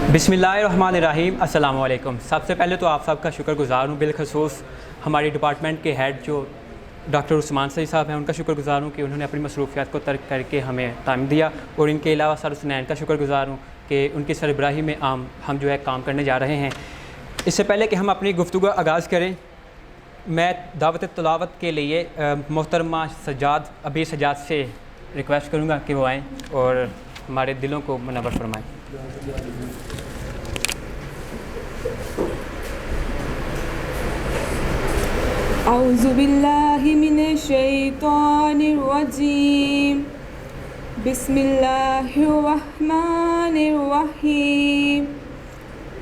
बिस्मिल्लाहिर्रहमानिर्रहीम। अस्सलाम वालेकुम। सबसे पहले तो आप सबका शुक्रगुज़ार हूँ, बिलखसूस हमारी डिपार्टमेंट के हेड जो डॉक्टर उस्मान सईद साहब हैं उनका शुक्रगुज़ार हूँ कि उन्होंने अपनी मसरूफ़ियात को तर्क करके हमें टाइम दिया, और इनके अलावा सर हुसनैन का शुक्रगुज़ार हूँ कि उनकी सरबराही में हम जो है काम करने जा रहे हैं। इससे पहले कि हम अपनी गुफ्तगू आगाज़ करें, मैं दावत तिलावत के लिए मोहतरमा अबी सज्जाद से रिक्वेस्ट करूँगा कि वो आएँ और हमारे दिलों को मुनव्वर फरमाएँ। औज़ु बिल्लाहि मिनश शैतानिर रजीम। बिस्मिल्लाहिर रहमानिर रहीम।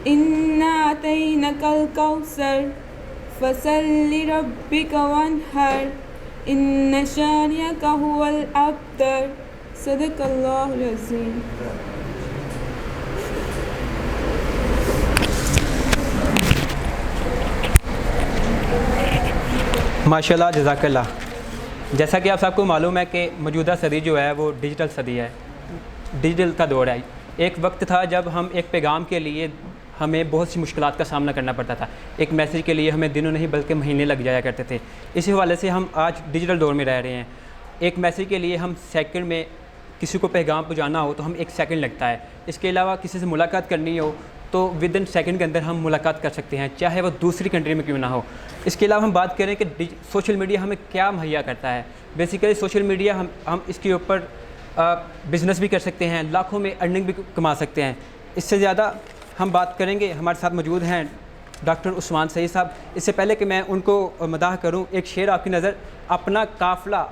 इन्ना अतैनाकल कौसर फसल्लि रब्बिका वन्हर इन्न शानिअका हुवल अब्तर। सदक़ल्लाहुल अज़ीम। माशाल्लाह, जज़ाकल्लाह। जैसा कि आप सबको मालूम है कि मौजूदा सदी जो है वो डिजिटल सदी है, डिजिटल का दौर है। एक वक्त था जब हम एक पैगाम के लिए हमें बहुत सी मुश्किलात का सामना करना पड़ता था। एक मैसेज के लिए हमें दिनों नहीं बल्कि महीने लग जाया करते थे। इसी हवाले से हम आज डिजिटल दौर में रह रहे हैं। एक मैसेज के लिए हम सेकंड में किसी को पैगाम पहुँचाना हो तो हम 1 सेकंड लगता है। इसके अलावा किसी से मुलाकात करनी हो तो विद इन सेकंड के अंदर हम मुलाकात कर सकते हैं, चाहे वो दूसरी कंट्री में क्यों ना हो। इसके अलावा हम बात करें कि सोशल मीडिया हमें क्या मुहैया करता है। बेसिकली सोशल मीडिया हम इसके ऊपर बिज़नेस भी कर सकते हैं, लाखों में अर्निंग भी कमा सकते हैं। इससे ज़्यादा हम बात करेंगे, हमारे साथ मौजूद हैं डॉक्टर उस्मान सईद साहब। इससे पहले कि मैं उनको मदाह करूं, एक शेर आपकी नज़र। अपना काफ़िला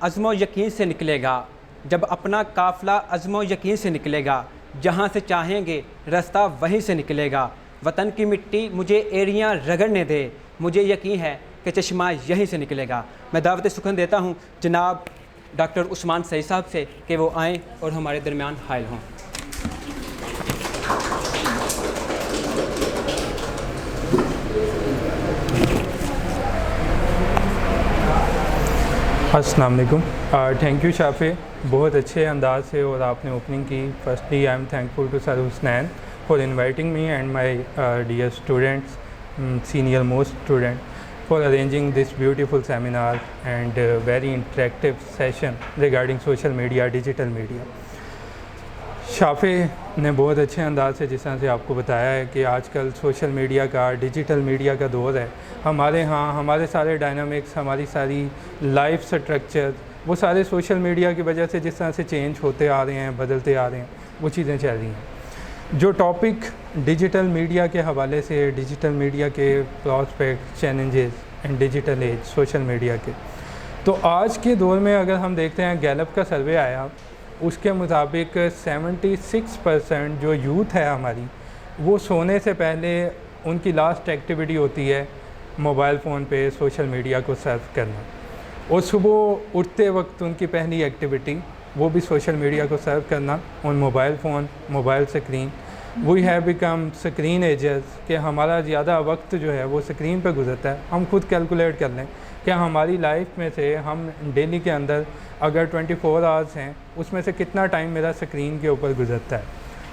अज़्म यकीन से निकलेगा, जब अपना काफ़िला अज़्म यकीन से निकलेगा, जहाँ से चाहेंगे रास्ता वहीं से निकलेगा। वतन की मिट्टी मुझे एरियाँ रगड़ने दे, मुझे यकीन है कि चश्मा यहीं से निकलेगा। मैं दावत सुखन देता हूँ जनाब डॉक्टर उस्मान सईद साहब से कि वो आएँ और हमारे दरमियान हायल हों। अस्सलाम वालेकुम। थैंक यू शाफी, बहुत अच्छे अंदाज से और आपने ओपनिंग की। Firstly I am thankful to sir Husnain for inviting me and my dear students, senior most student, for arranging this beautiful seminar and very interactive session regarding social media, digital media. Shafey ने बहुत अच्छे अंदाज से जिस तरह से आपको बताया है कि आजकल सोशल मीडिया का, डिजिटल मीडिया का दौर है। हमारे यहाँ हमारे सारे डायनामिक्स, हमारी सारी लाइफ स्ट्रक्चर, वो सारे सोशल मीडिया की वजह से जिस तरह से चेंज होते आ रहे हैं, बदलते आ रहे हैं, वो चीज़ें चल रही हैं। जो टॉपिक डिजिटल मीडिया के हवाले से, डिजिटल मीडिया के prospect, challenges and digital age social media के, तो आज के दौर में अगर हम देखते हैं, गैलप का सर्वे आया, उसके मुताबिक 76% जो यूथ है हमारी, वो सोने से पहले उनकी लास्ट एक्टिविटी होती है मोबाइल फ़ोन पे सोशल मीडिया को सर्फ करना, और सुबह उठते वक्त उनकी पहली एक्टिविटी वो भी सोशल मीडिया को सर्व करना on mobile phone, mobile screen. We have become screenagers, कि हमारा ज़्यादा वक्त जो है वो स्क्रीन पर गुजरता है। हम खुद कैलकुलेट कर लें कि हमारी लाइफ में से हम डेली के अंदर अगर 24 आवर्स हैं, उसमें से कितना टाइम मेरा स्क्रीन के ऊपर गुजरता है।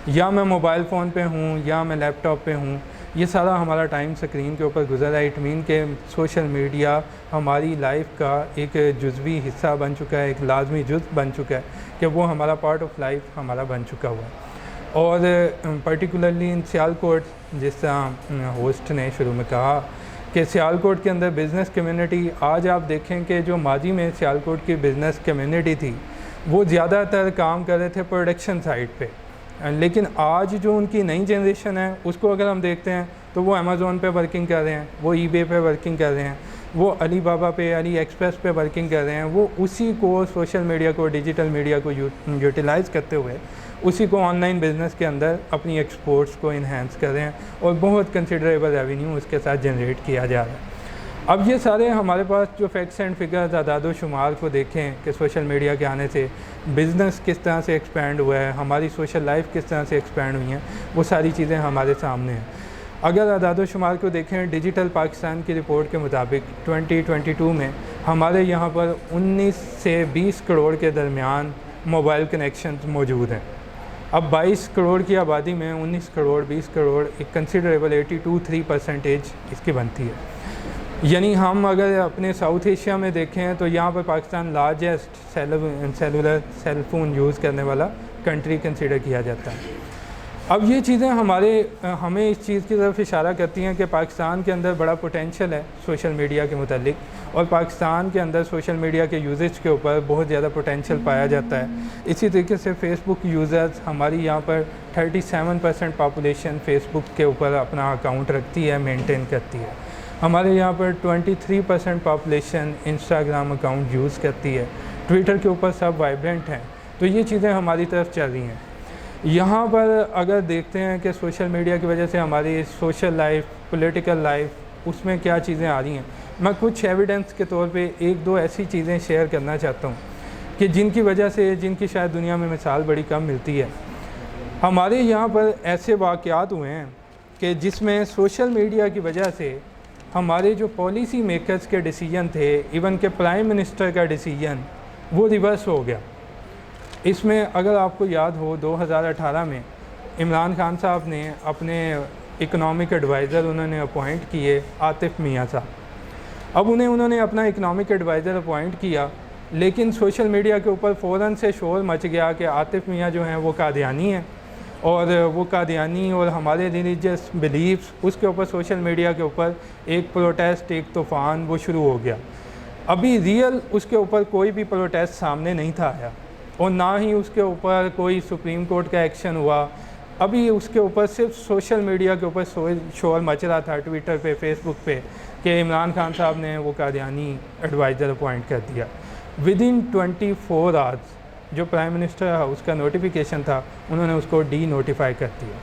या मैं मोबाइल फ़ोन पे हूँ या मैं लैपटॉप पे हूँ, ये सारा हमारा टाइम स्क्रीन के ऊपर गुजर रहा है। इट मीन के सोशल मीडिया हमारी लाइफ का एक जुज़वी हिस्सा बन चुका है, एक लाजमी जुज़ बन चुका है, कि वो हमारा पार्ट ऑफ लाइफ हमारा बन चुका हुआ है। और पर्टिकुलरली इन सियालकोट, जिस तरह होस्ट ने शुरू में कहा कि सियालकोट के अंदर बिज़नेस कम्युनिटी, आज आप देखें कि जो माजी में सियालकोट की बिज़नेस कम्युनिटी थी, वो ज़्यादातर काम कर रहे थे प्रोडक्शन साइड पे, लेकिन आज जो उनकी नई जनरेशन है उसको अगर हम देखते हैं तो वो अमेज़ोन पे वर्किंग कर रहे हैं, वो ईबे पे वर्किंग कर रहे हैं, वो अली बाबा पे, अली एक्सप्रेस पे वर्किंग कर रहे हैं। वो उसी को, सोशल मीडिया को, डिजिटल मीडिया को यूटिलाइज़ करते हुए उसी को ऑनलाइन बिज़नेस के अंदर अपनी एक्सपोर्ट्स को इन्हेंस कर रहे हैं, और बहुत कंसिडरेबल रेवेन्यू उसके साथ जनरेट किया जा रहा है। अब ये सारे हमारे पास जो फैक्ट्स एंड फिगर्स, आदाद शुमार को देखें कि सोशल मीडिया के आने से बिज़नेस किस तरह से एक्सपैंड हुआ है, हमारी सोशल लाइफ किस तरह से एक्सपैंड हुई हैं, वो सारी चीज़ें हमारे सामने हैं। अगर आदाद शुमार को देखें, डिजिटल पाकिस्तान की रिपोर्ट के मुताबिक 2022 में हमारे यहाँ पर 19 से 20 करोड़ के दरमियान मोबाइल कनेक्शन मौजूद हैं। अब 22 करोड़ की आबादी में 19 करोड़ 20 करोड़ एक कंसिडरेबल 82-3% इसकी बनती है। यानी हम अगर अपने साउथ एशिया में देखें तो यहाँ पर Pakistan largest cellular cell phone use करने वाला कंट्री कंसिडर किया जाता है। अब ये चीज़ें हमें इस चीज़ की तरफ इशारा करती हैं कि पाकिस्तान के अंदर बड़ा पोटेंशियल है सोशल मीडिया के मुतालिक, और पाकिस्तान के अंदर सोशल मीडिया के यूजेज के ऊपर बहुत ज़्यादा पोटेंशियल पाया जाता है। इसी तरीके से फ़ेसबुक यूज़र्स, हमारी यहाँ पर 37% पॉपुलेशन फ़ेसबुक के ऊपर अपना अकाउंट रखती है, मेंटेन करती है। हमारे यहाँ पर 23% पॉपुलेशन इंस्टाग्राम अकाउंट यूज़ करती है। ट्विटर के ऊपर सब वाइब्रेंट हैं। तो ये चीज़ें हमारी तरफ चल रही हैं। यहाँ पर अगर देखते हैं कि सोशल मीडिया की वजह से हमारी सोशल लाइफ, पॉलिटिकल लाइफ, उसमें क्या चीज़ें आ रही हैं, मैं कुछ एविडेंस के तौर पे एक दो ऐसी चीज़ें शेयर करना चाहता हूँ कि जिनकी वजह से, जिनकी शायद दुनिया में मिसाल बड़ी कम मिलती है। हमारे यहाँ पर ऐसे वाक़यात हुए हैं कि जिसमें सोशल मीडिया की वजह से हमारे जो पॉलिसी मेकर्स के डिसीजन थे, इवन के प्राइम मिनिस्टर का डिसीजन, वो रिवर्स हो गया। इसमें अगर आपको याद हो 2018 में इमरान खान साहब ने अपने इकनॉमिक एडवाइज़र उन्होंने अपॉइंट किए आतिफ़ मियाँ साहब। अब उन्होंने अपना इकनॉमिक एडवाइज़र अपॉइंट किया, लेकिन सोशल मीडिया के ऊपर फ़ौरन से शोर मच गया कि आतिफ़ मियाँ जो हैं वो कादियानी हैं, और वो कादियानी और हमारे रिलीजियस बिलीव्स, उसके ऊपर सोशल मीडिया के ऊपर एक प्रोटेस्ट, एक तूफ़ान वो शुरू हो गया। अभी रियल उसके ऊपर कोई भी प्रोटेस्ट सामने नहीं था आया, और ना ही उसके ऊपर कोई सुप्रीम कोर्ट का एक्शन हुआ। अभी उसके ऊपर सिर्फ सोशल मीडिया के ऊपर शोर मच रहा था, ट्विटर पे, फेसबुक पे, कि इमरान खान साहब ने वो कादियानी एडवाइज़र अपॉइंट कर दिया। विदिन 24 आवर्स जो प्राइम मिनिस्टर हाउस का नोटिफिकेशन था, उन्होंने उसको डी नोटिफाई कर दिया,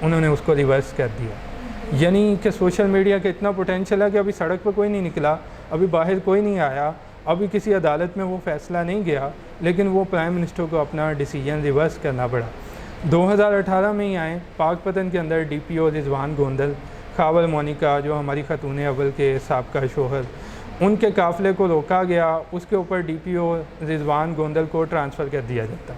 उन्होंने उसको रिवर्स कर दिया। यानी कि सोशल मीडिया का इतना पोटेंशियल है कि अभी सड़क पर कोई नहीं निकला, अभी बाहर कोई नहीं आया, अभी किसी अदालत में वो फ़ैसला नहीं गया, लेकिन वो प्राइम मिनिस्टर को अपना डिसीजन रिवर्स करना पड़ा। 2018 में ही आए, पाकपतन के अंदर DPO रिजवान गोंदल, खावर मोनिका जो हमारी खतून अव्वल के साबका शोहर, उनके काफ़िले को रोका गया, उसके ऊपर DPO रिजवान गोंदल को ट्रांसफ़र कर दिया जाता।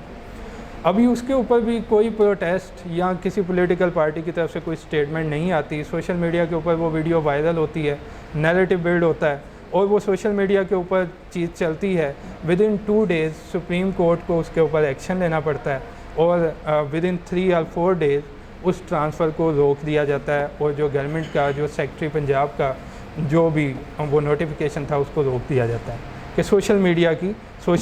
अभी उसके ऊपर भी कोई प्रोटेस्ट या किसी पॉलिटिकल पार्टी की तरफ से कोई स्टेटमेंट नहीं आती। सोशल मीडिया के ऊपर वो वीडियो वायरल होती है, नैरेटिव बिल्ड होता है, और वो सोशल मीडिया के ऊपर चीज़ चलती है। विदिन 2 डेज़ सुप्रीम कोर्ट को उसके ऊपर एक्शन लेना पड़ता है, और विदिन 3 और 4 डेज़ उस ट्रांसफ़र को रोक दिया जाता है, और जो गवर्नमेंट का, जो सेक्रेटरी पंजाब का जो भी वो नोटिफिकेशन था, उसको रोक दिया जाता है कि सोशल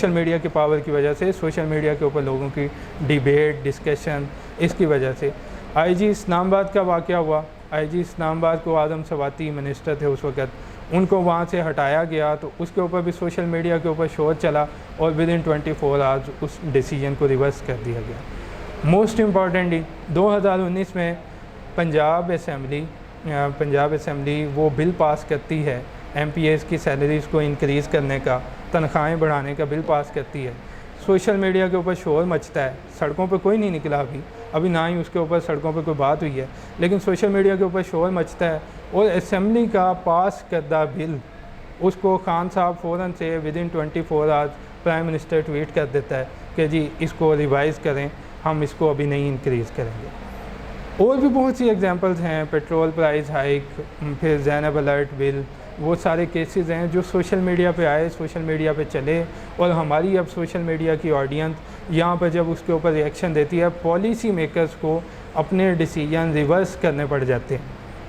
मीडिया की पावर की वजह से, सोशल मीडिया के ऊपर लोगों की डिबेट, डिस्कशन, इसकी वजह से। IG इस्लामाबाद का वाक़या हुआ। IG इस्लामाबाद को आदम सवाती मिनिस्टर थे उस वक़्त, उनको वहाँ से हटाया गया, तो उसके ऊपर भी सोशल मीडिया के ऊपर शोर चला, और विदिन 24 आवर्स उस डिसीजन को रिवर्स कर दिया गया। मोस्ट इम्पॉर्टेंटली 2019 में पंजाब असम्बली वो बिल पास करती है, MPAs की सैलरीज़ को इंक्रीज़ करने का, तनख्वाहें बढ़ाने का बिल पास करती है। सोशल मीडिया के ऊपर शोर मचता है, सड़कों पे कोई नहीं निकला अभी ना ही उसके ऊपर सड़कों पे कोई बात हुई है, लेकिन सोशल मीडिया के ऊपर शोर मचता है, और असम्बली का पास करदा बिल, उसको खान साहब फ़ौरन से within 24 hours prime minister tweet कर देता है कि जी इसको रिवाइज़ करें, हम इसको अभी नहीं इंक्रीज़ करेंगे। और भी बहुत सी एग्जांपल्स हैं, पेट्रोल प्राइस हाइक, फिर ज़ैनब अलर्ट बिल, वो सारे केसेस हैं जो सोशल मीडिया पे आए, सोशल मीडिया पे चले, और हमारी अब सोशल मीडिया की ऑडियंस यहाँ पर जब उसके ऊपर रिएक्शन देती है, पॉलिसी मेकर्स को अपने डिसीजन रिवर्स करने पड़ जाते हैं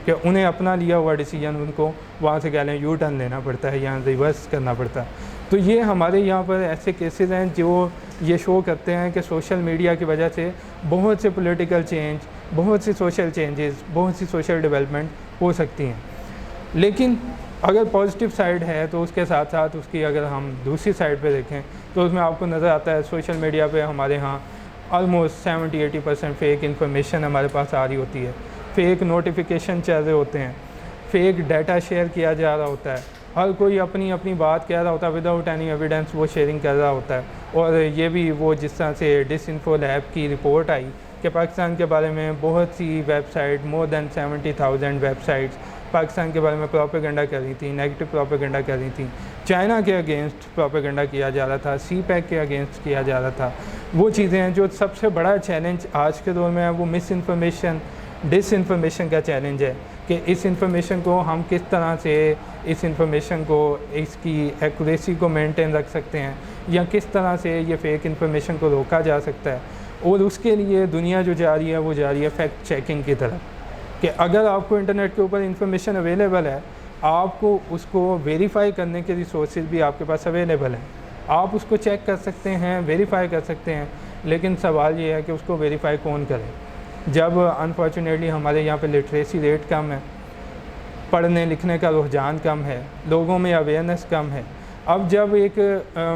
कि उन्हें अपना लिया हुआ डिसीजन उनको वहाँ से कह यू टर्न लेना पड़ता है, यहाँ रिवर्स करना पड़ता है। तो ये हमारे यहाँ पर ऐसे केसेस हैं जो ये शो करते हैं कि सोशल मीडिया की वजह से बहुत से पॉलिटिकल चेंज, बहुत सी सोशल चेंजेस, बहुत सी सोशल डेवलपमेंट हो सकती हैं। लेकिन अगर पॉजिटिव साइड है तो उसके साथ साथ उसकी अगर हम दूसरी साइड पे देखें तो उसमें आपको नज़र आता है सोशल मीडिया पे हमारे यहाँ ऑलमोस्ट 70-80% फ़ेक इन्फॉर्मेशन हमारे पास आ रही होती है, फ़ेक नोटिफिकेशन चल रहे होते हैं, फ़ेक डाटा शेयर किया जा रहा होता है, हर कोई अपनी अपनी बात कह रहा होता है, विदाउट एनी एविडेंस वो शेयरिंग कर रहा होता है। और ये भी वो जिस तरह से डिसइंफो लैब की रिपोर्ट आई कि पाकिस्तान के बारे में बहुत सी website, more than 70,000 websites Pakistan के बारे में प्रोपेगेंडा कर रही थी, नेगेटिव प्रोपेगेंडा कर रही थी। चाइना के अगेंस्ट प्रोपेगेंडा किया जा रहा था, CPEC के अगेंस्ट किया जा रहा था। वो चीज़ें हैं जो सबसे बड़ा चैलेंज आज के दौर में है, वो मिस इन्फॉर्मेशन, डिसइन्फॉर्मेशन का चैलेंज है कि इस इंफॉर्मेशन को हम किस तरह से इस इंफॉर्मेशन को, इसकी एक्यूरेसी को मेंटेन रख सकते हैं, या किस तरह से ये फेक इंफॉर्मेशन को रोका जा सकता है। और उसके लिए दुनिया जो जा रही है वो जा रही है फैक्ट चेकिंग की तरफ, कि अगर आपको इंटरनेट के ऊपर इंफॉर्मेशन अवेलेबल है, आपको उसको वेरीफाई करने के रिसोर्सेज भी आपके पास अवेलेबल हैं, आप उसको चेक कर सकते हैं, वेरीफाई कर सकते हैं। लेकिन सवाल ये है कि उसको वेरीफाई कौन करे। जब अनफॉर्चुनेटली हमारे यहाँ पे लिटरेसी रेट कम है, पढ़ने लिखने का रुझान कम है, लोगों में अवेयरनेस कम है। अब जब एक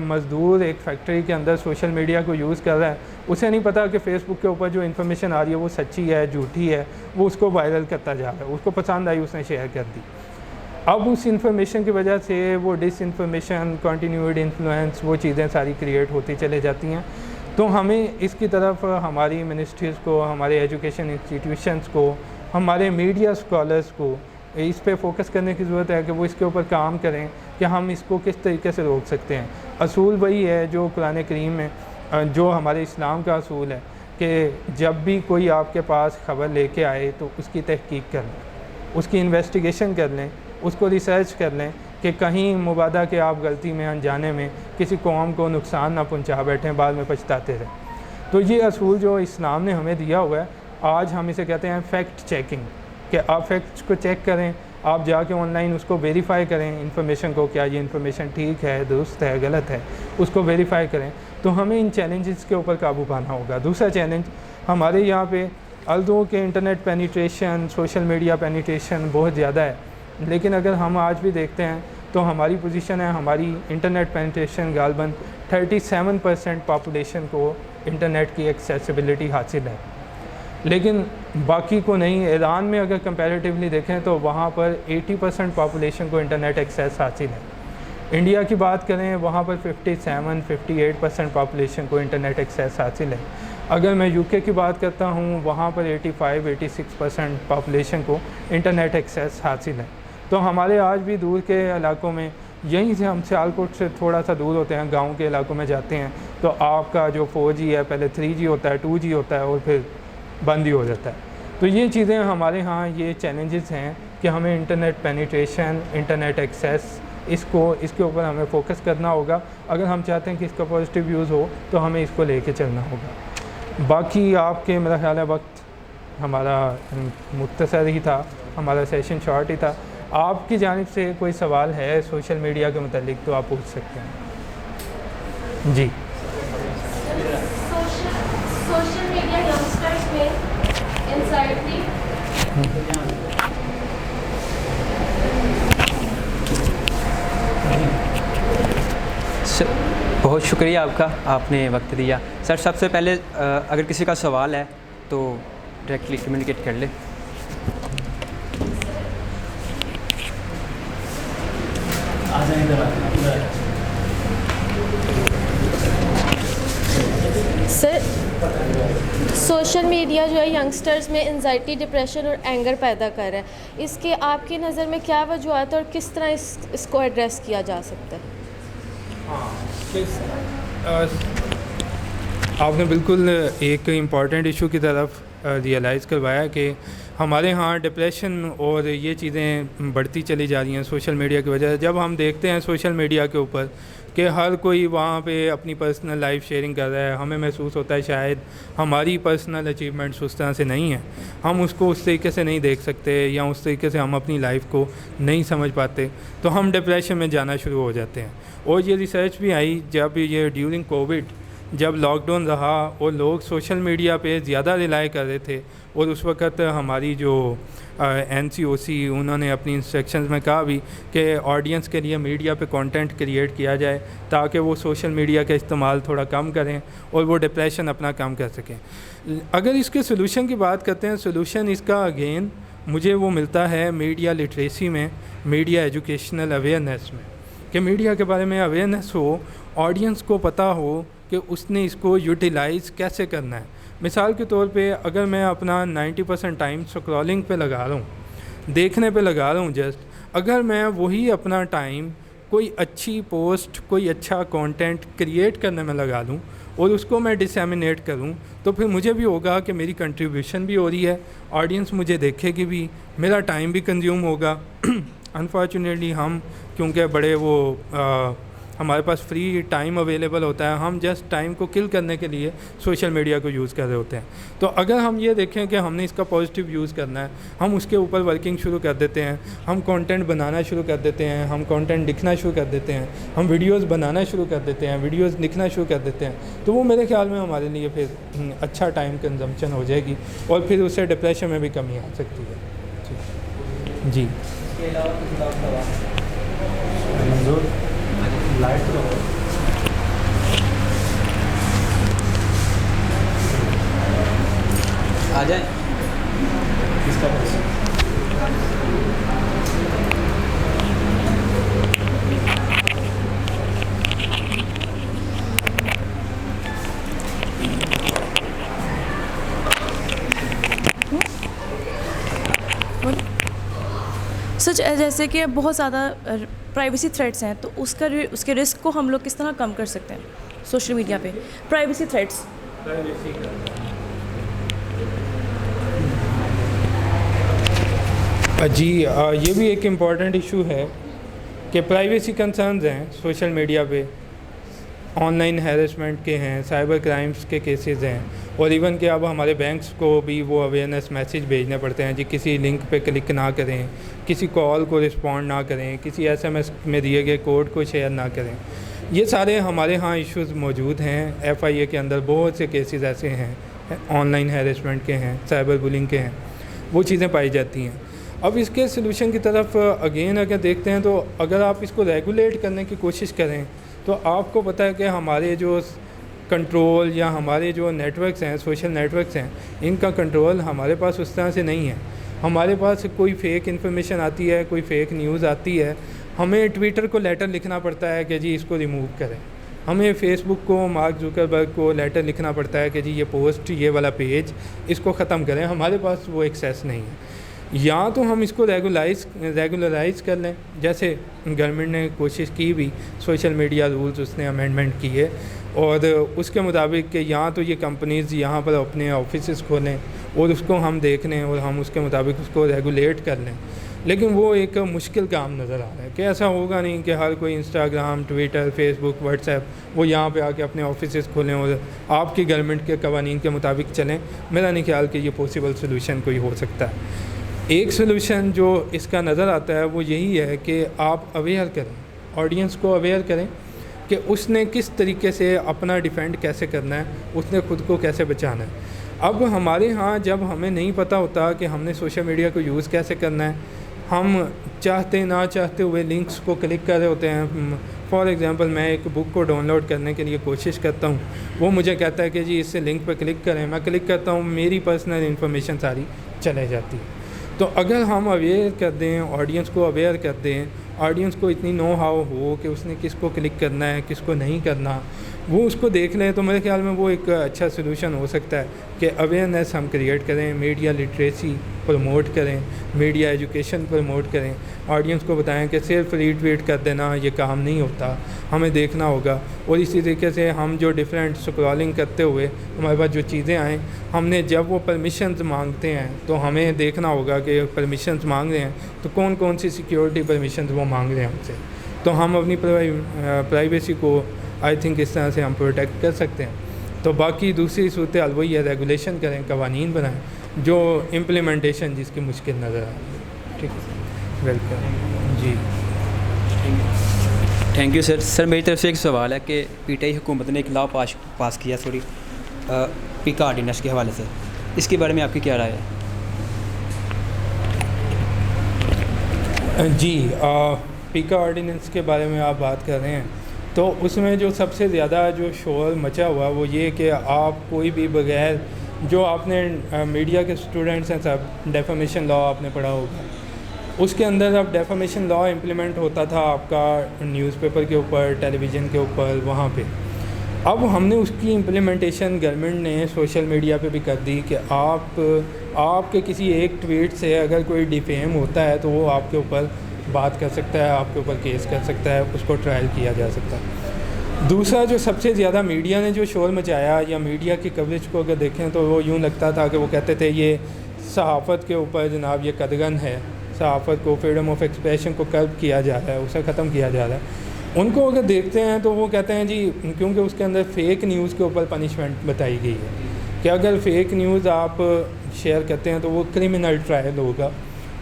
मज़दूर एक फैक्ट्री के अंदर सोशल मीडिया को यूज़ कर रहा है, उसे नहीं पता कि फ़ेसबुक के ऊपर जो इन्फॉर्मेशन आ रही है वो सच्ची है, झूठी है, वो उसको वायरल करता जा रहा है, उसको पसंद आई, उसने शेयर कर दी। अब उस इंफॉर्मेशन की वजह से वो डिसइन्फॉर्मेशन, कंटिन्यूड इन्फ्लुएंस, वो चीज़ें सारी क्रिएट होती चले जाती हैं। तो हमें इसकी तरफ हमारी मिनिस्ट्रीज़ को, हमारे एजुकेशन इंस्टीट्यूशंस को, हमारे मीडिया स्कॉलर्स को इस पे फोकस करने की ज़रूरत है कि वो इसके ऊपर काम करें कि हम इसको किस तरीके से रोक सकते हैं। असूल वही है जो कुरान करीम में, जो हमारे इस्लाम का असूल है कि जब भी कोई आपके पास ख़बर लेके आए तो उसकी तहकीक कर लें, उसकी इन्वेस्टिगेशन कर लें, उसको रिसर्च कर लें कि कहीं मुबादा के आप गलती में, अनजाने में किसी कौम को नुकसान ना पहुंचा बैठें, बाद में पछताते रहें। तो ये असूल जो इस्लाम ने हमें दिया हुआ है, आज हम इसे कहते हैं फैक्ट चेकिंग, कि आप फैक्ट्स को चेक करें, आप जाके ऑनलाइन उसको वेरीफ़ाई करें इन्फॉर्मेशन को, क्या ये इन्फॉर्मेशन ठीक है, दुरुस्त है, गलत है, उसको वेरीफ़ाई करें। तो हमें इन चैलेंजेस के ऊपर काबू पाना होगा। दूसरा चैलेंज हमारे यहाँ पे अल्दो के internet penetration, social media penetration बहुत ज़्यादा है, लेकिन अगर हम आज भी देखते हैं तो हमारी पोजीशन है, हमारी इंटरनेट पेनिट्रेशन गालबन 37% पॉपुलेशन को इंटरनेट की एक्सेसिबिलिटी हासिल है, लेकिन बाकी को नहीं। ईरान में अगर कंपैरेटिवली देखें तो वहाँ पर 80% पॉपुलेशन को इंटरनेट एक्सेस हासिल है। इंडिया की बात करें, वहाँ पर 57-58% पॉपुलेशन को इंटरनेट एक्सेस हासिल है। अगर मैं यूके की बात करता हूँ, वहाँ पर 85-86% पॉपुलेशन को इंटरनेट एक्सेस हासिल है। तो हमारे आज भी दूर के इलाकों में, यहीं से हम सियालकोट से थोड़ा सा दूर होते हैं, गाँव के इलाकों में जाते हैं तो आपका जो 4G है, पहले 3G होता है, 2G होता है और फिर बंद ही हो जाता है। तो ये चीज़ें हमारे यहाँ, ये चैलेंजेस हैं कि हमें इंटरनेट पेनिट्रेशन, इंटरनेट एक्सेस, इसके ऊपर हमें फोकस करना होगा। अगर हम चाहते हैं कि इसका पॉजिटिव यूज़ हो तो हमें इसको लेके चलना होगा। बाकी आपके, मेरा ख्याल है वक्त हमारा मुख्तसर ही था, हमारा सेशन शॉर्ट ही था। आपकी जानिब से कोई सवाल है सोशल मीडिया के मुतालिक तो आप पूछ सकते हैं। जी, सोशल मीडिया यंगस्टर्स में एंजाइटी, बहुत शुक्रिया आपका, आपने वक्त दिया। सर सबसे पहले अगर किसी का सवाल है तो डायरेक्टली कम्युनिकेट कर ले। सर सोशल मीडिया जो है यंगस्टर्स में एंजाइटी, डिप्रेशन और एंगर पैदा कर रहा है, इसके आपकी नज़र में क्या वजूहत है और किस तरह इसको एड्रेस किया जा सकता है? आपने बिल्कुल एक इम्पॉर्टेंट इशू की तरफ रियलाइज़ करवाया कि हमारे यहाँ डिप्रेशन और ये चीज़ें बढ़ती चली जा रही हैं सोशल मीडिया की वजह से। जब हम देखते हैं सोशल मीडिया के ऊपर कि हर कोई वहाँ पे अपनी पर्सनल लाइफ शेयरिंग कर रहा है, हमें महसूस होता है शायद हमारी पर्सनल अचीवमेंट्स उस तरह से नहीं हैं, हम उसको उस तरीके से नहीं देख सकते या उस तरीके से हम अपनी लाइफ को नहीं समझ पाते, तो हम डिप्रेशन में जाना शुरू हो जाते हैं। और ये रिसर्च भी आई जब ये ड्यूरिंग कोविड, जब लॉकडाउन रहा और लोग सोशल मीडिया पे ज़्यादा रिलाई कर रहे थे, और उस वक़्त हमारी जो NCOC उन्होंने अपनी इंस्ट्रक्शंस में कहा भी कि ऑडियंस के लिए मीडिया पे कंटेंट क्रिएट किया जाए ताकि वो सोशल मीडिया का इस्तेमाल थोड़ा कम करें और वो डिप्रेशन अपना कम कर सकें। अगर इसके सोल्यूशन की बात करते हैं, सोल्यूशन इसका अगेन मुझे वो मिलता है मीडिया लिटरेसी में, मीडिया एजुकेशनल अवेयरनेस में, कि मीडिया के बारे में अवेयरनेस हो, ऑडियंस को पता हो कि उसने इसको यूटिलाइज़ कैसे करना है। मिसाल के तौर पे अगर मैं अपना 90% टाइम स्क्रॉलिंग पे लगा रहा हूँ, देखने पे लगा रहा हूँ जस्ट, अगर मैं वही अपना टाइम कोई अच्छी पोस्ट, कोई अच्छा कंटेंट क्रिएट करने में लगा दूँ और उसको मैं डिसैमिनेट करूँ, तो फिर मुझे भी होगा कि मेरी कंट्रीब्यूशन भी हो रही है, ऑडियंस मुझे देखेगी भी, मेरा टाइम भी कंज्यूम होगा। अनफॉर्चुनेटली हम क्योंकि बड़े हमारे पास फ्री टाइम अवेलेबल होता है, हम जस्ट टाइम को किल करने के लिए सोशल मीडिया को यूज़ कर रहे होते हैं। तो अगर हम ये देखें कि हमने इसका पॉजिटिव यूज़ करना है, हम उसके ऊपर वर्किंग शुरू कर देते हैं, हम कंटेंट बनाना शुरू कर देते हैं, हम कंटेंट लिखना शुरू कर देते हैं, हम वीडियोस बनाना शुरू कर देते हैं, वीडियोस लिखना शुरू कर देते हैं, तो वो मेरे ख्याल में हमारे लिए फिर अच्छा टाइम कंजम्पशन हो जाएगी और फिर उससे डिप्रेशन में भी कमी आ सकती है। जी आ जाए। सच जैसे कि बहुत ज़्यादा प्राइवेसी थ्रेट्स हैं, तो उसके रिस्क को हम लोग किस तरह कम कर सकते हैं सोशल मीडिया पे? प्राइवेसी थ्रेट्स जी ये भी एक इम्पॉर्टेंट इशू है कि प्राइवेसी कंसर्न्स हैं सोशल मीडिया पे, ऑनलाइन हैरेसमेंट के हैं, साइबर क्राइम्स के केसेस हैं, और इवन कि अब हमारे बैंक्स को भी वो अवेयरनेस मैसेज भेजने पड़ते हैं जी, किसी लिंक पे क्लिक ना करें, किसी कॉल को रिस्पॉन्ड ना करें, किसी SMS में दिए गए कोड को शेयर ना करें। ये सारे हमारे यहाँ इश्यूज़ मौजूद हैं। FIA के अंदर बहुत से केसेस ऐसे हैं, ऑनलाइन हैरेसमेंट के हैं, साइबर बुलिंग के हैं, वो चीज़ें पाई जाती हैं। अब इसके सलूशन की तरफ अगेन अगर देखते हैं, तो अगर आप इसको रेगुलेट करने की कोशिश करें, तो आपको पता है कि हमारे जो कंट्रोल या हमारे जो नेटवर्क्स हैं, सोशल नेटवर्क्स हैं, इनका कंट्रोल हमारे पास उस तरह से नहीं है। हमारे पास कोई फ़ेक इन्फॉर्मेशन आती है, कोई फ़ेक न्यूज़ आती है, हमें ट्विटर को लेटर लिखना पड़ता है कि जी इसको रिमूव करें, हमें फ़ेसबुक को, मार्क जुकरबर्ग को लेटर लिखना पड़ता है कि जी ये पोस्ट, ये वाला पेज, इसको ख़त्म करें। हमारे पास वो एक्सेस नहीं है। या तो हम इसको रेगुलराइज़ कर लें, जैसे गवर्नमेंट ने कोशिश की भी, सोशल मीडिया रूल्स उसने अमेंडमेंट किए, और उसके मुताबिक कि या तो ये कंपनीज़ यहाँ पर अपने ऑफिसेज़ खोलें और उसको हम देख लें और हम उसके मुताबिक उसको रेगुलेट कर लें। लेकिन वो एक मुश्किल काम नज़र आ रहा है कि ऐसा होगा नहीं कि हर कोई इंस्टाग्राम, ट्विटर, फेसबुक, व्हाट्सएप वो यहाँ पे आके अपने ऑफिसेज़ खोलें और आपकी गवर्नमेंट के कवानीन के मुताबिक चलें। मेरा नहीं ख्याल कि ये पॉसिबल सोल्यूशन कोई हो सकता है। एक सोल्यूशन जो इसका नज़र आता है वो यही है कि आप अवेयर करें, ऑडियंस को अवेयर करें कि उसने किस तरीके से अपना डिफेंड कैसे करना है, उसने ख़ुद को कैसे बचाना है। अब हमारे यहाँ जब हमें नहीं पता होता कि हमने सोशल मीडिया को यूज़ कैसे करना है, हम चाहते ना चाहते हुए लिंक्स को क्लिक कर रहे होते हैं। फॉर एग्ज़ाम्पल, मैं एक बुक को डाउनलोड करने के लिए कोशिश करता हूँ, वो मुझे कहता है कि जी इससे लिंक पर क्लिक करें, मैं क्लिक करता हूँ, मेरी पर्सनल इन्फॉर्मेशन सारी चले जाती है। तो अगर हम अवेयर कर दें, ऑडियंस को अवेयर कर दें, ऑडियंस को इतनी नो हाउ हो कि उसने किसको क्लिक करना है, किसको नहीं करना, वो उसको देख लें, तो मेरे ख्याल में वो एक अच्छा सलूशन हो सकता है कि अवेयरनेस हम क्रिएट करें, मीडिया लिटरेसी प्रमोट करें, मीडिया एजुकेशन प्रमोट करें, ऑडियंस को बताएं कि सिर्फ रीट्वीट कर देना ये काम नहीं होता, हमें देखना होगा। और इसी तरीके से हम जो डिफरेंट स्क्रॉलिंग करते हुए हमारे पास जो चीज़ें आएँ, हमने जब वो परमिशंस मांगते हैं तो हमें देखना होगा कि परमिशंस मांग रहे हैं तो कौन कौन सी सिक्योरिटी परमिशंस वो मांग रहे हैं हमसे, तो हम अपनी प्राइवेसी को आई थिंक इस तरह से हम प्रोटेक्ट कर सकते हैं। तो बाकी दूसरी सूरत हाल वही है, रेगुलेशन करें, कवानीन बनाएं, जो इम्प्लीमेंटेशन जिसकी मुश्किल नज़र आ रही है। ठीक है, वेलकम जी। Thank you sir. सर मेरी तरफ से एक सवाल है कि PTI हुकूमत ने एक लॉ पास किया पीका ऑर्डिनेंस के हवाले से, इसके बारे में आपकी क्या राय है? जी, पीका ऑर्डिनेंस के बारे में आप बात कर रहे हैं, तो उसमें जो सबसे ज़्यादा जो शोर मचा हुआ वो ये कि आप कोई भी बगैर, जो आपने मीडिया के स्टूडेंट्स हैं सब, डेफामेशन लॉ आपने पढ़ा होगा, उसके अंदर अब डेफामेशन लॉ इम्प्लीमेंट होता था आपका न्यूज़पेपर के ऊपर, टेलीविज़न के ऊपर, वहाँ पे। अब हमने उसकी इम्प्लीमेंटेशन गवर्नमेंट ने सोशल मीडिया पे भी कर दी कि आपके किसी एक ट्वीट से अगर कोई डिफेम होता है तो वो आपके ऊपर बात कर सकता है, आपके ऊपर केस कर सकता है, उसको ट्रायल किया जा सकता है। दूसरा जो सबसे ज़्यादा मीडिया ने जो शोर मचाया या मीडिया की कवरेज को अगर देखें तो वो यूँ लगता था कि वो कहते थे ये सहाफ़त के ऊपर जनाब ये कदगन है, सहाफ़त को, फ्रीडम ऑफ एक्सप्रेशन को कर्ब किया जा रहा है, उसे ख़त्म किया जा रहा है। उनको अगर देखते हैं तो वो कहते हैं जी क्योंकि उसके अंदर फ़ेक न्यूज़ के ऊपर पनिशमेंट बताई गई है कि अगर फ़ेक न्यूज़ आप शेयर करते हैं तो वो क्रिमिनल ट्रायल होगा,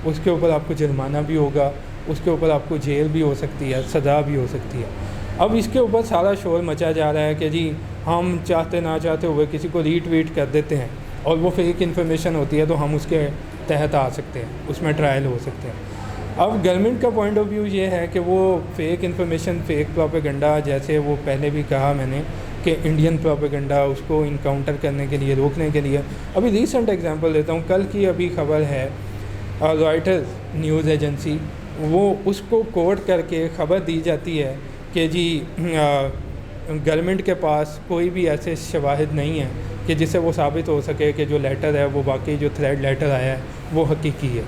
उसके ऊपर आपको जुर्माना भी होगा, उसके ऊपर आपको जेल भी हो सकती है, सज़ा भी हो सकती है। अब इसके ऊपर सारा शोर मचा जा रहा है कि जी हम चाहते ना चाहते हुए किसी को रीट्वीट कर देते हैं और वो फेक इन्फॉर्मेशन होती है तो हम उसके तहत आ सकते हैं, उसमें ट्रायल हो सकते हैं। अब गवर्नमेंट का पॉइंट ऑफ व्यू ये है कि वो फेक इन्फॉर्मेशन, फेक प्रोपेगेंडा, जैसे वो पहले भी कहा मैंने कि इंडियन प्रोपेगेंडा, उसको इनकाउंटर करने के लिए, रोकने के लिए, अभी रीसेंट एग्जांपल देता हूँ। कल की अभी खबर है, रॉयटर्स न्यूज़ एजेंसी, वो उसको कोट करके ख़बर दी जाती है कि जी गवर्नमेंट के पास कोई भी ऐसे शवाहिद नहीं है कि जिससे वो साबित हो सके कि जो लेटर है वो वाकई, जो थ्रेड लेटर आया है वो हकीकी है।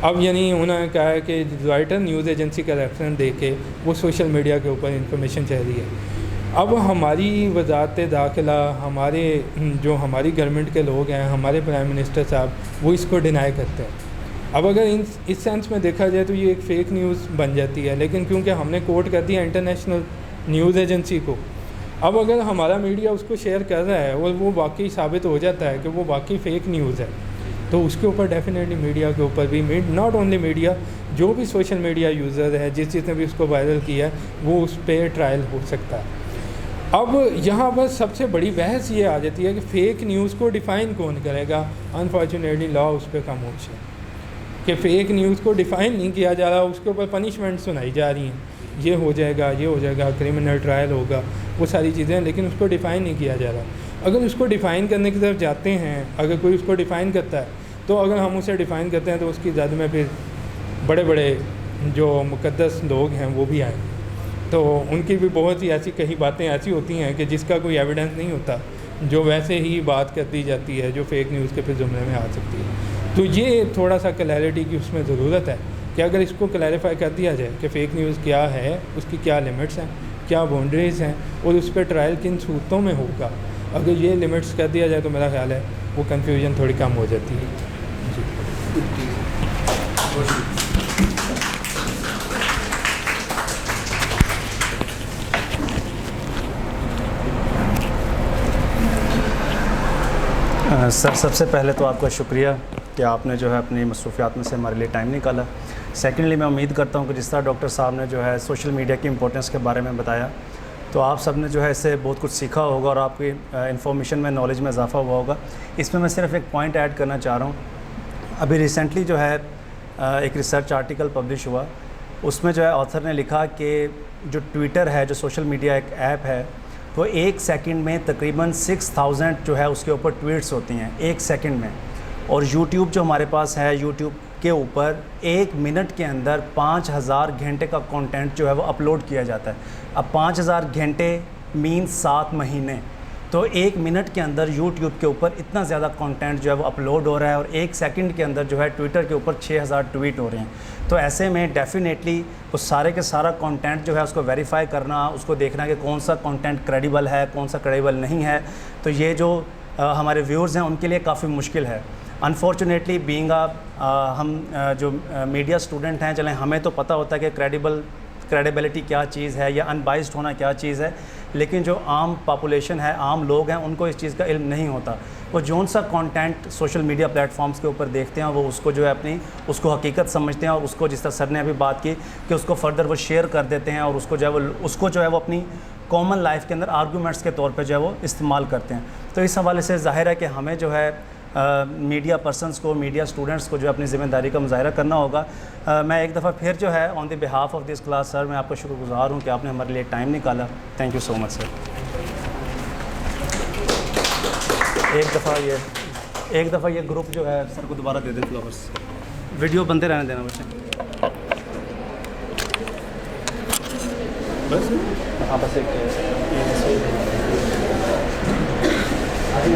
अब यानी उन्होंने कहा है कि रॉयटर न्यूज़ एजेंसी का रेफरेंस दे के वो सोशल मीडिया के ऊपर इंफॉर्मेशन चल रही है। अब हमारी वजारत दाखिला, हमारे जो हमारी गवर्नमेंट के लोग हैं, हमारे प्राइम मिनिस्टर साहब, वो इसको डिनाई करते हैं। अब अगर इस सेंस में देखा जाए तो ये एक फ़ेक न्यूज़ बन जाती है, लेकिन क्योंकि हमने कोट कर दिया इंटरनेशनल न्यूज़ एजेंसी को, अब अगर हमारा मीडिया उसको शेयर कर रहा है और वो वाकई साबित हो जाता है कि वो वाकई फ़ेक न्यूज़ है, तो उसके ऊपर डेफिनेटली मीडिया के ऊपर भी, नॉट ओनली मीडिया, जो भी सोशल मीडिया यूज़र है, जिसने भी उसको वायरल किया है, वो उस पर ट्रायल हो सकता है। अब यहाँ पर सबसे बड़ी बहस ये आ जाती है कि फ़ेक न्यूज़ को डिफ़ाइन कौन करेगा। अनफॉर्चुनेटली लॉ उस पर खामोश है कि फ़ेक न्यूज़ को डिफ़ाइन नहीं किया जा रहा, उसके ऊपर पनिशमेंट सुनाई जा रही हैं, ये हो जाएगा, ये हो जाएगा, क्रिमिनल ट्रायल होगा, वो सारी चीज़ें, लेकिन उसको डिफ़ाइन नहीं किया जा रहा। अगर उसको डिफ़ाइन करने की तरफ जाते हैं, अगर कोई उसको डिफ़ाइन करता है, तो अगर हम उसे डिफ़ाइन करते हैं तो उसकी जद में फिर बड़े बड़े जो मुक़द्दस लोग हैं वो भी आएँ, तो उनकी भी बहुत ही ऐसी कई बातें ऐसी होती हैं कि जिसका कोई एविडेंस नहीं होता, जो वैसे ही बात कर दी जाती है, जो फ़ेक न्यूज़ के फिर ज़ुमरे में आ सकती है। तो ये थोड़ा सा क्लैरिटी की उसमें ज़रूरत है कि अगर इसको क्लैरिफाई कर दिया जाए कि फ़ेक न्यूज़ क्या है, उसकी क्या लिमिट्स हैं, क्या बाउंड्रीज़ हैं और उस पर ट्रायल किन सूरतों में होगा, अगर ये लिमिट्स कर दिया जाए तो मेरा ख्याल है वो कन्फ्यूजन थोड़ी कम हो जाती है। सर, सबसे पहले तो आपका शुक्रिया कि आपने जो है अपनी मसरूफियात में से हमारे लिए टाइम निकाला। सेकेंडली, मैं उम्मीद करता हूँ कि जिस तरह डॉक्टर साहब ने जो है सोशल मीडिया की इम्पोर्टेंस के बारे में बताया, तो आप सब ने जो है इससे बहुत कुछ सीखा होगा और आपकी इन्फॉर्मेशन में, नॉलेज में इजाफा हुआ होगा। इसमें मैं सिर्फ एक पॉइंट ऐड करना चाह रहा हूँ। अभी रिसेंटली जो है एक रिसर्च आर्टिकल पब्लिश हुआ, उसमें जो है ऑथर ने लिखा कि जो ट्विटर है, जो सोशल मीडिया एक ऐप है, तो 1 सेकंड में तकरीबन 6000 जो है उसके ऊपर ट्वीट्स होती हैं 1 सेकंड में। और यूट्यूब जो हमारे पास है, यूट्यूब के ऊपर 1 मिनट के अंदर 5000 घंटे का कंटेंट जो है वो अपलोड किया जाता है। अब 5000 घंटे मीन्स 7 महीने, तो 1 मिनट के अंदर यूट्यूब के ऊपर इतना ज़्यादा कंटेंट जो है वो अपलोड हो रहा है और 1 सेकंड के अंदर जो है ट्विटर के ऊपर 6000 ट्वीट हो रहे हैं। तो ऐसे में डेफिनेटली उस सारे के सारा कंटेंट जो है उसको वेरीफाई करना, उसको देखना कि कौन सा कंटेंट क्रेडिबल है, कौन सा क्रेडिबल नहीं है, तो ये जो हमारे व्यूअर्स हैं उनके लिए काफ़ी मुश्किल है। अनफॉर्चुनेटली बीइंग हम जो मीडिया स्टूडेंट हैं, चलें हमें तो पता होता है कि क्रेडिबिलिटी क्या चीज़ है या अनबाइस्ड होना क्या चीज़ है, लेकिन जो आम पॉपुलेशन है, आम लोग हैं, उनको इस चीज़ का इल्म नहीं होता। वो जौन सा कंटेंट सोशल मीडिया प्लेटफॉर्म्स के ऊपर देखते हैं वो उसको जो है अपनी उसको हकीकत समझते हैं और उसको, जिस तरह सर ने अभी बात की कि उसको फर्दर वो शेयर कर देते हैं और उसको जो है वो अपनी कॉमन लाइफ के अंदर आर्गूमेंट्स के तौर पे जो है वो इस्तेमाल करते हैं। तो इस हवाले से ज़ाहिर है कि हमें जो है मीडिया पर्सनस को, मीडिया स्टूडेंट्स को जो अपनी ज़िम्मेदारी का मुज़ाहिरा करना होगा। मैं एक दफ़ा फिर जो है on the behalf of this class sir, मैं आपका शुक्रगुज़ार हूँ कि आपने हमारे लिए टाइम निकाला। Thank you so much sir. एक दफ़ा ये ग्रुप जो है सर को दोबारा दे दें फ्लावर्स, वीडियो बनते रहने देना बच्चे। बस हाँ, बस एक आगे